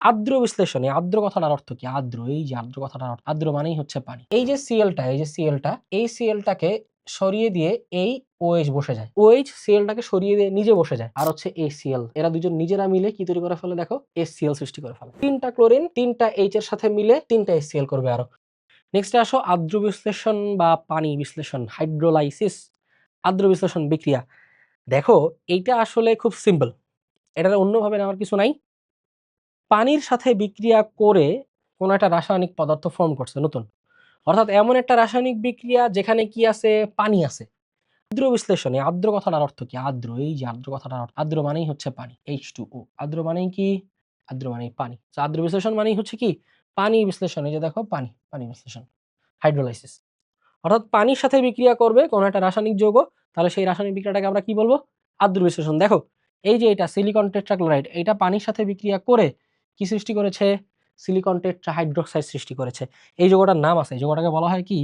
আর্দ্র বিশ্লেষণে আর্দ্র কথাটার অর্থ কি? আর্দ্র, এই যে আর্দ্র কথাটার অর্থ, আর্দ্র মানেই হচ্ছে পানি। এই যে সিএলটা, এই যে সিএলটা, এই সিএলটাকে সরিয়ে দিয়ে এই OH বসে যায়। OH সিএলটাকে সরিয়ে দিয়ে নিজে বসে যায়। আর হচ্ছে HCl, এরা দুজন নিজেরা মিলে কি তৈরি করে ফেলে দেখো? HCl সৃষ্টি করে ফেলে। 3টা ক্লোরিন 3টা H এর সাথে মিলে 3টা HCl করবে আরো। নেক্সটে আসো আর্দ্র বিশ্লেষণ বা পানি বিশ্লেষণ, হাইড্রোলাইসিস। আর্দ্র বিশ্লেষণ বিক্রিয়া। দেখো এইটা আসলে খুব সিম্পল। এটার অন্যভাবে নেওয়ার কিছু নাই। পানির সাথে বিক্রিয়া করে কোনো একটা রাসায়নিক পদার্থ ফর্ম করছে নতুন। অর্থাৎ এমন একটা রাসায়নিক বিক্রিয়া যেখানে কি আছে? পানি আছে। আর্দ্র বিশ্লেষণে আর্দ্র কথাটার অর্থ কি? আর্দ্র, এই যে আর্দ্র কথাটার অর্থ, আর্দ্র মানেই হচ্ছে পানি, H2O। আর্দ্র মানেই কি? আর্দ্র মানেই পানি। তো আর্দ্র বিশ্লেষণ মানেই হচ্ছে কি? পানি বিশ্লেষণ। এই যে দেখো পানি, পানি বিশ্লেষণ, হাইড্রোলাইসিস। অর্থাৎ পানির সাথে বিক্রিয়া করবে কোনো একটা রাসায়নিক যৌগ, তাহলে সেই রাসায়নিক বিক্রিয়াটাকে আমরা কি বলবো? আর্দ্র বিশ্লেষণ। দেখো এই যে এটা সিলিকন টেট্রাক্লোরাইড, এটা পানির সাথে বিক্রিয়া করে কি সৃষ্টি করেছে? সিলিকন টেট্রাহাইড্রোক্সাইড সৃষ্টি করেছে। এই যৌগটার নাম আছে, এই যৌগটাকে বলা হয় কি?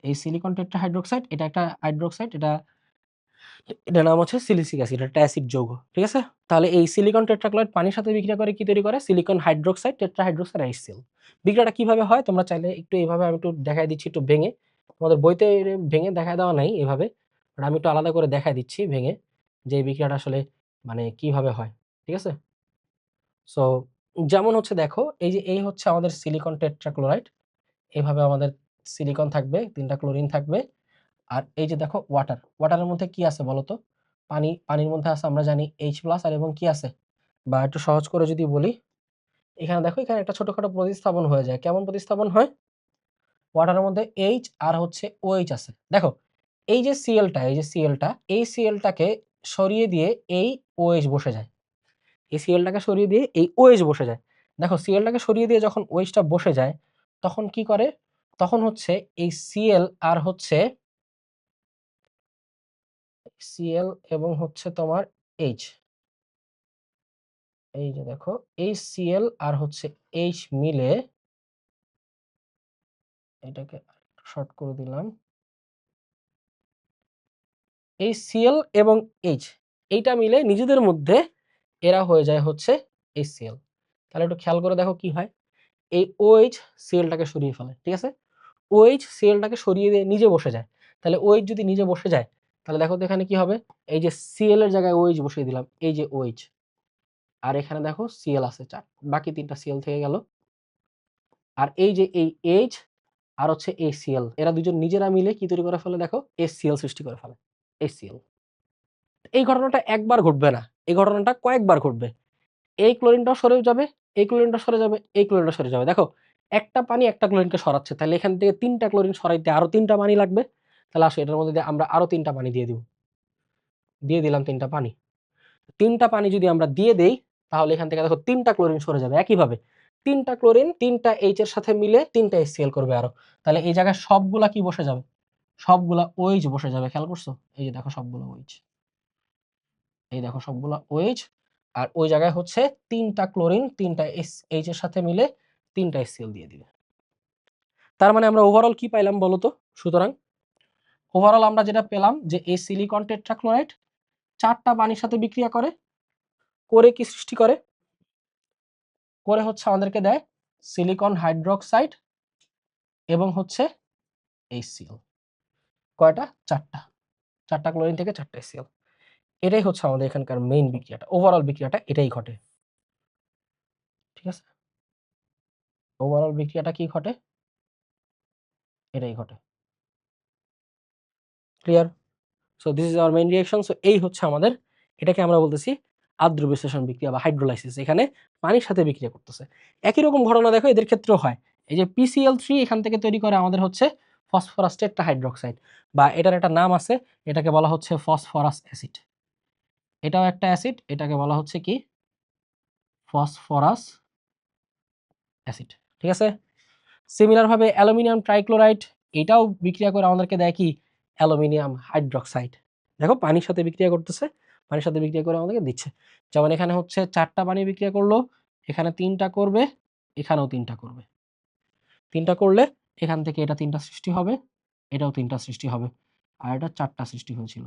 এই সিলিকন টেট্রাহাইড্রোক্সাইড, এটা একটা হাইড্রোক্সাইড, এটার নাম হচ্ছে সিলিসিক অ্যাসিড, এটা অ্যাসিড যৌগ। ঠিক আছে? তাহলে এই সিলিকন টেট্রাক্লোরাইড পানির সাথে বিক্রিয়া করে কি তৈরি করে? Silicon hydroxide, tetrahydroxide, HCl। বিক্রিয়াটা কিভাবে হয় তোমরা চাইলে একটু এইভাবে আমি একটু দেখায় দিচ্ছি একটু ভেঙে। তোমাদের বইতে ভেঙে দেখায় দেওয়া নাই এভাবে, বাট আমি একটু আলাদা করে দেখায় দিচ্ছি ভেঙে যে এই বিক্রিয়াটা আসলে মানে কিভাবে হয়। ঠিক আছে? সো যেমন হচ্ছে দেখো এই যে এই হচ্ছে আমাদের সিলিকন টেট্রাক্লোরাইড, এভাবে আমাদের সিলিকন থাকবে, 3টা ক্লোরিন থাকবে। আর এই যে দেখো ওয়াটার, ওয়াটারের মধ্যে কি আছে বলো তো? পানি, পানির মধ্যে আছে আমরা জানি H+ আর এবং কি আছে? বা একটু সহজ করে যদি বলি, এখানে দেখো এখানে একটা ছোটখাটো প্রতিস্থাপন হয়ে যায়। কেমন প্রতিস্থাপন হয়? ওয়াটারের মধ্যে H আর হচ্ছে OH আছে। দেখো এই যে সিএলটা, এই যে সিএলটা, এই সিএলটাকে সরিয়ে দিয়ে এই OH বসে যায়। এই সিএলটাকে সরিয়ে দিয়ে এই OH বসে যায়। দেখো সিএলটাকে সরিয়ে দিয়ে যখন OH-টা বসে যায়, তখন কি করে? তখন হচ্ছে এই সিএল আর হচ্ছে সিএল এবং হচ্ছে তোমার H, এই যে দেখো এই সিএল আর হচ্ছে H মিলে, এটাকে শর্ট করে দিলাম, এই সিএল এবং H এইটা মিলে নিজেদের মধ্যে এরা হয়ে যায় হচ্ছে HCl। তাহলে একটু খেয়াল করে দেখো কি হয়? এই OH সিএলটাকে সরিয়ে ফেলে। ঠিক আছে? OH সিএলটাকে সরিয়ে দিয়ে নিজে বসে যায়। তাহলে OH যদি নিজে বসে যায়, তাহলে দেখো তো এখানে কি হবে? এই যে সিএল এর জায়গায় OH বসিয়ে দিলাম, এই যে OH, আর এখানে দেখো সিএল আছে 4, বাকি 3টা সিএল থেকে গেল। আর এই যে এই H আর হচ্ছে HCl, এরা দুজন নিজেরা মিলে কি তৈরি করে ফেলে দেখো? HCl সৃষ্টি করে ফেলে, HCl। এই ঘটনাটা একবার ঘটবে না, এই ঘটনাটা কয়েকবার ঘটবে। এই ক্লোরিনটাও সরে যাবে, এই ক্লোরিনটা সরে যাবে, এই ক্লোরিনটা সরে যাবে। দেখো একটা পানি একটা ক্লোরিনকে সরাচ্ছে, তাহলে এখান থেকে 3টা ক্লোরিন সরাইতে আরো 3টা পানি লাগবে। তাহলে আসো এটার মধ্যে দিয়ে আমরা আরো 3টা পানি দিয়ে দিব। দিয়ে দিলাম 3টা পানি। 3টা পানি যদি আমরা দিয়ে দেই, তাহলে এখান থেকে দেখো 3টা ক্লোরিন সরে যাবে একইভাবে। 3টা ক্লোরিন 3টা H এর সাথে মিলে 3টা HCl করবে আরো। তাহলে এই জায়গায় সবগুলা কি বসে যাবে? সবগুলা OH বসে যাবে। খেয়াল করছো? এই যে দেখো সবগুলো OH। এই দেখো সবগুলা OH, আর ওই জায়গায় হচ্ছে 3টা ক্লোরিন 3টা H এর সাথে মিলে 3টা HCl দিয়ে দিবে। তার মানে আমরা ওভারঅল কি পাইলাম বলো তো? সুতরাং ওভারঅল আমরা যেটা পেলাম যে এই সিলিকন টেট্রাক্লোরাইড 4টা পানির সাথে বিক্রিয়া করে, করে কি সৃষ্টি করে? করে হচ্ছে আমাদেরকে দেয় সিলিকন হাইড্রোক্সাইড এবং হচ্ছে HCl। কয়টা? 4টা। 4টা ক্লোরিন থেকে 4টা HCl। এটাই হচ্ছে আমাদের এখানকার মেইন বিক্রিয়াটা, ওভারঅল বিক্রিয়াটা এটাই ঘটে। ঠিক আছে? ওভারঅল বিক্রিয়াটা কি ঘটে? এটাই ঘটে। Clear? So this is our main reaction. So এই হচ্ছে আমাদের, এটাকে আমরা বলতেছি আর্দ্র বিশ্লেষণ বিক্রিয়া বা হাইড্রোলাইসিস। এখানে পানির সাথে বিক্রিয়া করতেছে। একই রকম ঘটনা দেখো এদের ক্ষেত্রেও হয়। এই যে PCl3 এখান থেকে তৈরি করে আমাদের হচ্ছে ফসফরাস টেট্রাহাইড্রোক্সাইড, বা এটার একটা নাম আছে, এটাকে বলা হচ্ছে ফসফরাস অ্যাসিড। এটাও একটা অ্যাসিড, এটাকে বলা হচ্ছে কি? Phosphorus acid. ঠিক আছে? সিমিলার ভাবে অ্যালুমিনিয়াম ট্রাইক্লোরাইড, এটাও বিক্রিয়া করে আমাদেরকে দেয় কি? Aluminium hydroxide. দেখো পানির সাথে বিক্রিয়া করতেছে, পানির সাথে বিক্রিয়া করে আমাদেরকে দিচ্ছে। যেমন এখানে হচ্ছে 4টা পানি বিক্রিয়া করলো, এখানে 3টা করবে, এখানেও 3টা করবে। 3টা করলে এখান থেকে এটা 3টা সৃষ্টি হবে, এটাও 3টা সৃষ্টি হবে, আর এটা 4টা সৃষ্টি হয়েছিল।